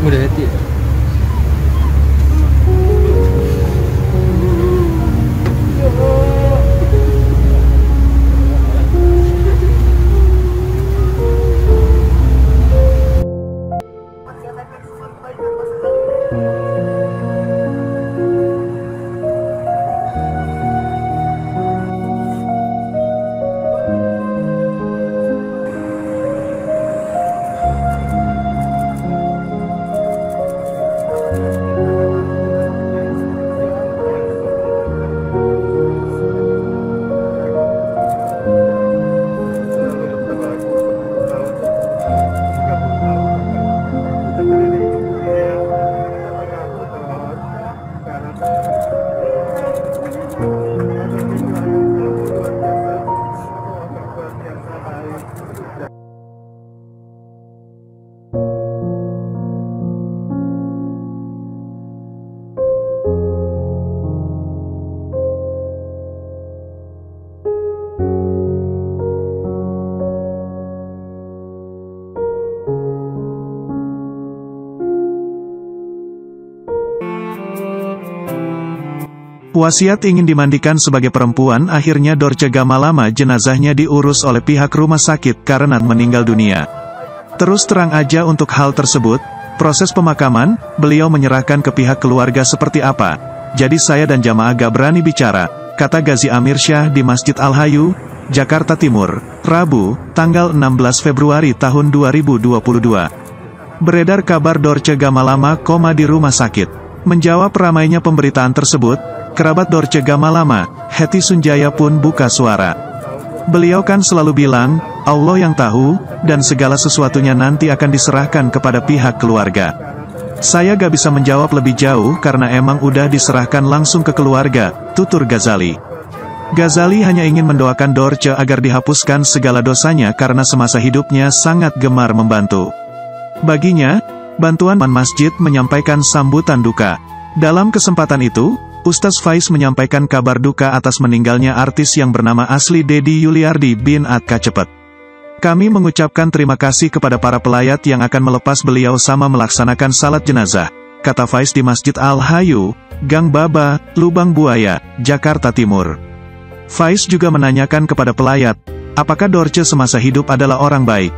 Udah hati. Wasiat ingin dimandikan sebagai perempuan, akhirnya Dorce Gamalama jenazahnya diurus oleh pihak rumah sakit karena meninggal dunia. Terus terang aja untuk hal tersebut, proses pemakaman, beliau menyerahkan ke pihak keluarga seperti apa. Jadi saya dan jamaah gak berani bicara, kata Ghazi Amir Syah di Masjid Al-Hayu, Jakarta Timur, Rabu, tanggal 16 Februari tahun 2022. Beredar kabar Dorce Gamalama koma di rumah sakit. Menjawab ramainya pemberitaan tersebut, kerabat Dorce Gamalama, Hetty Sunjaya pun buka suara. Beliau kan selalu bilang, Allah yang tahu, dan segala sesuatunya nanti akan diserahkan kepada pihak keluarga. Saya gak bisa menjawab lebih jauh karena emang udah diserahkan langsung ke keluarga, tutur Ghazali. Ghazali hanya ingin mendoakan Dorce agar dihapuskan segala dosanya karena semasa hidupnya sangat gemar membantu. Baginya, bantuan masjid menyampaikan sambutan duka. Dalam kesempatan itu, Ustaz Faiz menyampaikan kabar duka atas meninggalnya artis yang bernama asli Dedi Yuliardi bin Atka Cepet. Kami mengucapkan terima kasih kepada para pelayat yang akan melepas beliau sama melaksanakan salat jenazah, kata Faiz di Masjid Al-Hayu, Gang Baba, Lubang Buaya, Jakarta Timur. Faiz juga menanyakan kepada pelayat, apakah Dorce semasa hidup adalah orang baik?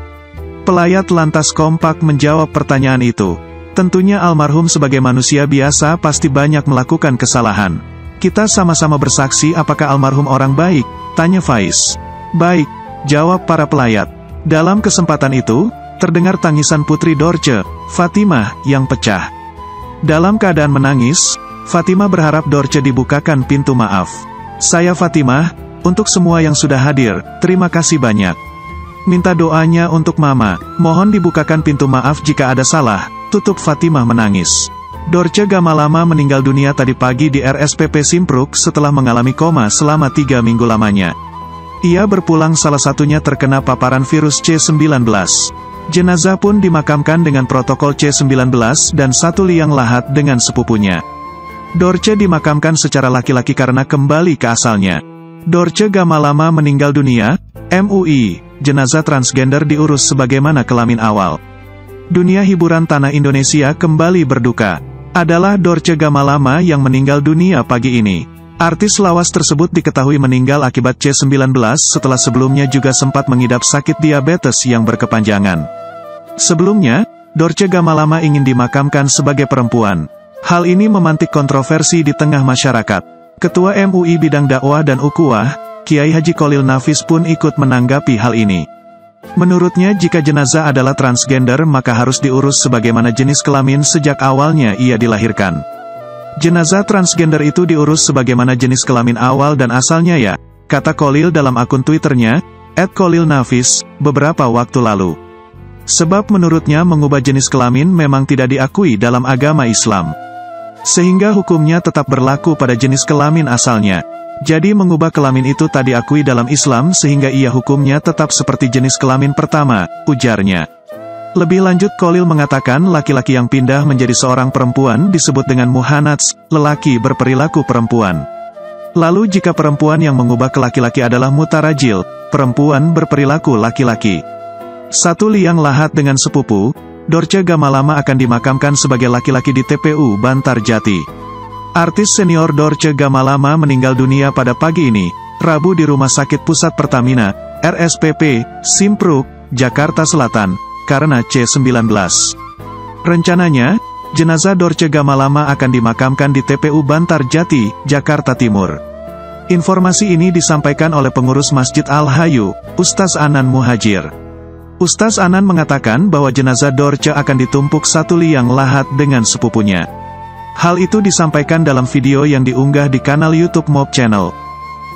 Pelayat lantas kompak menjawab pertanyaan itu. Tentunya almarhum sebagai manusia biasa pasti banyak melakukan kesalahan. Kita sama-sama bersaksi apakah almarhum orang baik? Tanya Faiz. Baik, jawab para pelayat. Dalam kesempatan itu, terdengar tangisan putri Dorce, Fatimah, yang pecah. Dalam keadaan menangis, Fatimah berharap Dorce dibukakan pintu maaf. Saya Fatimah, untuk semua yang sudah hadir, terima kasih banyak. Minta doanya untuk Mama, mohon dibukakan pintu maaf jika ada salah, tutup Fatimah menangis. Dorce Gamalama meninggal dunia tadi pagi di RSPP Simpruk setelah mengalami koma selama 3 minggu lamanya. Ia berpulang salah satunya terkena paparan virus C19. Jenazah pun dimakamkan dengan protokol C19 dan satu liang lahat dengan sepupunya. Dorce dimakamkan secara laki-laki karena kembali ke asalnya. Dorce Gamalama meninggal dunia, MUI, jenazah transgender diurus sebagaimana kelamin awal. Dunia hiburan tanah Indonesia kembali berduka. Adalah Dorce Gamalama yang meninggal dunia pagi ini. Artis lawas tersebut diketahui meninggal akibat C19 setelah sebelumnya juga sempat mengidap sakit diabetes yang berkepanjangan. Sebelumnya, Dorce Gamalama ingin dimakamkan sebagai perempuan. Hal ini memantik kontroversi di tengah masyarakat. Ketua MUI Bidang Dakwah dan Ukhuwah, Kiai Haji Kholil Nafis pun ikut menanggapi hal ini. Menurutnya jika jenazah adalah transgender maka harus diurus sebagaimana jenis kelamin sejak awalnya ia dilahirkan. Jenazah transgender itu diurus sebagaimana jenis kelamin awal dan asalnya ya, kata Kholil dalam akun Twitternya, @KholilNafis, beberapa waktu lalu. Sebab menurutnya mengubah jenis kelamin memang tidak diakui dalam agama Islam. Sehingga hukumnya tetap berlaku pada jenis kelamin asalnya. Jadi mengubah kelamin itu tak diakui dalam Islam sehingga ia hukumnya tetap seperti jenis kelamin pertama, ujarnya. Lebih lanjut Kholil mengatakan laki-laki yang pindah menjadi seorang perempuan disebut dengan muhannats, lelaki berperilaku perempuan. Lalu jika perempuan yang mengubah ke laki-laki adalah mutarajil, perempuan berperilaku laki-laki. Satu liang lahat dengan sepupu, Dorce Gamalama akan dimakamkan sebagai laki-laki di TPU Bantarjati. Artis senior Dorce Gamalama meninggal dunia pada pagi ini, Rabu di Rumah Sakit Pusat Pertamina, RSPP, Simpruk, Jakarta Selatan, karena C19. Rencananya, jenazah Dorce Gamalama akan dimakamkan di TPU Bantarjati, Jakarta Timur. Informasi ini disampaikan oleh pengurus Masjid Al-Hayu, Ustaz Anan Muhajir. Ustaz Anan mengatakan bahwa jenazah Dorce akan ditumpuk satu liang lahat dengan sepupunya. Hal itu disampaikan dalam video yang diunggah di kanal YouTube Mob Channel.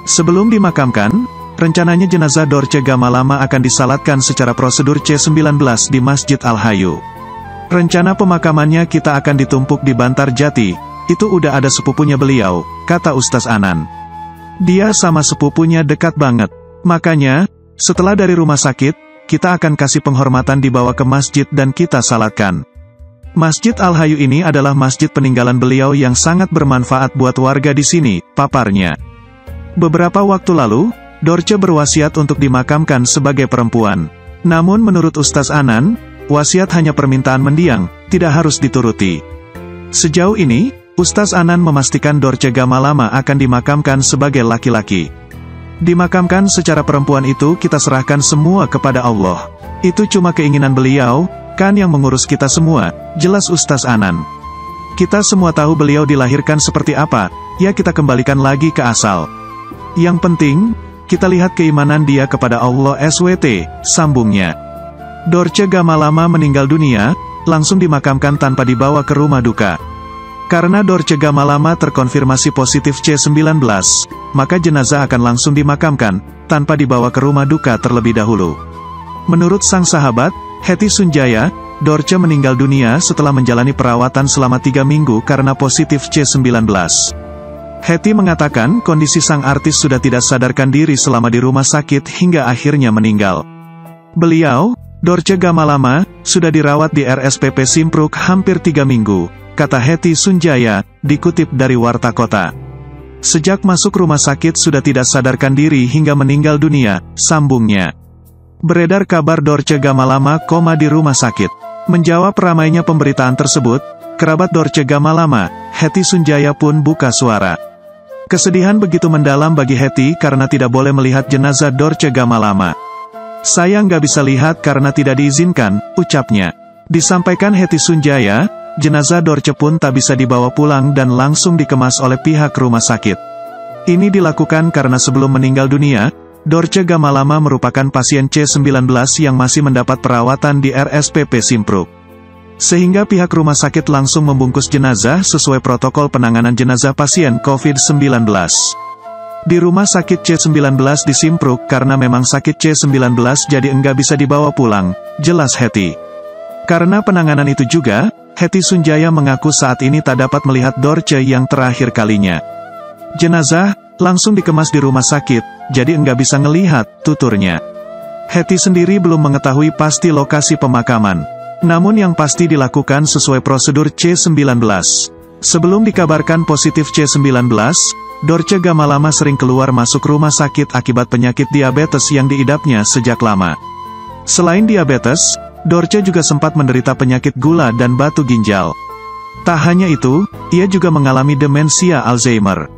Sebelum dimakamkan, rencananya jenazah Dorce Gamalama akan disalatkan secara prosedur C19 di Masjid Al-Hayu. Rencana pemakamannya kita akan ditumpuk di Bantarjati, itu udah ada sepupunya beliau, kata Ustaz Anan. Dia sama sepupunya dekat banget. Makanya, setelah dari rumah sakit, kita akan kasih penghormatan dibawa ke masjid dan kita salatkan. Masjid Al-Hayu ini adalah masjid peninggalan beliau yang sangat bermanfaat buat warga di sini, paparnya. Beberapa waktu lalu, Dorce berwasiat untuk dimakamkan sebagai perempuan. Namun menurut Ustaz Anan, wasiat hanya permintaan mendiang, tidak harus dituruti. Sejauh ini, Ustaz Anan memastikan Dorce Gamalama akan dimakamkan sebagai laki-laki. Dimakamkan secara perempuan itu kita serahkan semua kepada Allah. Itu cuma keinginan beliau, kan yang mengurus kita semua, jelas Ustaz Anan. Kita semua tahu beliau dilahirkan seperti apa, ya kita kembalikan lagi ke asal. Yang penting, kita lihat keimanan dia kepada Allah SWT, sambungnya. Dorce Gamalama meninggal dunia, langsung dimakamkan tanpa dibawa ke rumah duka. Karena Dorce Gamalama terkonfirmasi positif C19, maka jenazah akan langsung dimakamkan, tanpa dibawa ke rumah duka terlebih dahulu. Menurut sang sahabat, Hetty Sunjaya, Dorce meninggal dunia setelah menjalani perawatan selama 3 minggu karena positif C19. Hetty mengatakan kondisi sang artis sudah tidak sadarkan diri selama di rumah sakit hingga akhirnya meninggal. Beliau, Dorce Gamalama, sudah dirawat di RSPP Simpruk hampir 3 minggu, kata Hetty Sunjaya, dikutip dari Warta Kota. Sejak masuk rumah sakit sudah tidak sadarkan diri hingga meninggal dunia, sambungnya. Beredar kabar Dorce Gamalama koma di rumah sakit. Menjawab ramainya pemberitaan tersebut, kerabat Dorce Gamalama, Hetty Sunjaya pun buka suara. Kesedihan begitu mendalam bagi Hetty karena tidak boleh melihat jenazah Dorce Gamalama. Saya nggak bisa lihat karena tidak diizinkan, ucapnya. Disampaikan Hetty Sunjaya, jenazah Dorce pun tak bisa dibawa pulang dan langsung dikemas oleh pihak rumah sakit. Ini dilakukan karena sebelum meninggal dunia, Dorce Gamalama merupakan pasien C19 yang masih mendapat perawatan di RSPP Simpruk. Sehingga pihak rumah sakit langsung membungkus jenazah sesuai protokol penanganan jenazah pasien COVID-19. Di rumah sakit C19 di Simpruk karena memang sakit C19 jadi enggak bisa dibawa pulang, jelas Hetty. Karena penanganan itu juga, Hetty Sunjaya mengaku saat ini tak dapat melihat Dorce yang terakhir kalinya. Jenazah langsung dikemas di rumah sakit, jadi enggak bisa ngelihat, tuturnya. Hetty sendiri belum mengetahui pasti lokasi pemakaman. Namun yang pasti dilakukan sesuai prosedur C19. Sebelum dikabarkan positif C19, Dorce Gamalama sering keluar masuk rumah sakit akibat penyakit diabetes yang diidapnya sejak lama. Selain diabetes, Dorce juga sempat menderita penyakit gula dan batu ginjal. Tak hanya itu, ia juga mengalami demensia Alzheimer.